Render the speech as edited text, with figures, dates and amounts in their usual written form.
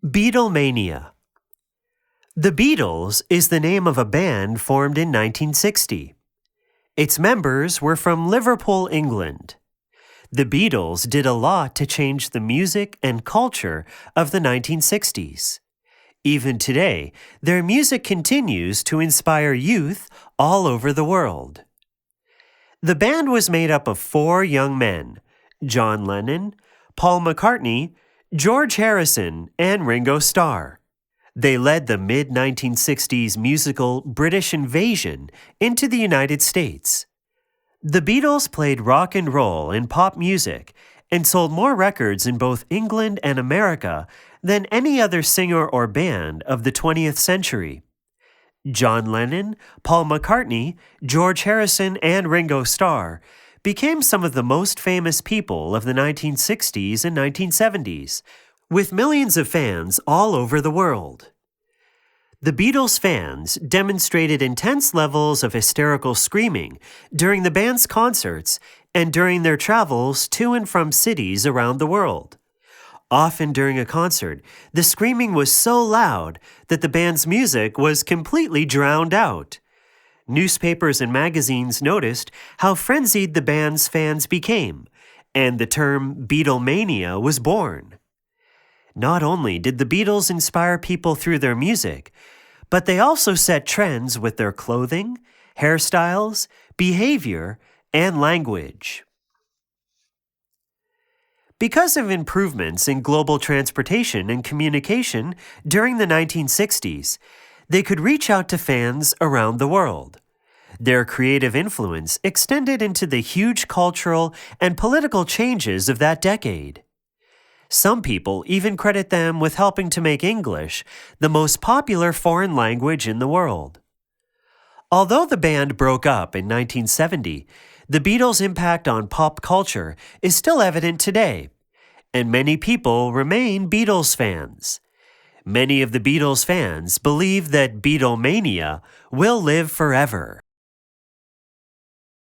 Beatlemania. The Beatles is the name of a band formed in 1960. Its members were from Liverpool, England. The Beatles did a lot to change the music and culture of the 1960s. Even today, their music continues to inspire youth all over the world. The band was made up of 4 young men: John Lennon, Paul McCartney, George Harrison, and Ringo Starr. They led the mid-1960s musical British invasion into the United States. The Beatles played rock and roll and pop music and sold more records in both England and America than any other singer or band of the 20th century. John Lennon, Paul McCartney, George Harrison, and Ringo Starr became some of the most famous people of the 1960s and 1970s, with millions of fans all over the world. The Beatles fans demonstrated intense levels of hysterical screaming during the band's concerts and during their travels to and from cities around the world. Often during a concert, the screaming was so loud that the band's music was completely drowned out. Newspapers and magazines noticed how frenzied the band's fans became, and the term Beatlemania was born. Not only did the Beatles inspire people through their music, but they also set trends with their clothing, hairstyles, behavior, and language. Because of improvements in global transportation and communication during the 1960s, they could reach out to fans around the world. Their creative influence extended into the huge cultural and political changes of that decade. Some people even credit them with helping to make English the most popular foreign language in the world. Although the band broke up in 1970, the Beatles' impact on pop culture is still evident today, and many people remain Beatles fans. Many of the Beatles fans believe that Beatlemania will live forever.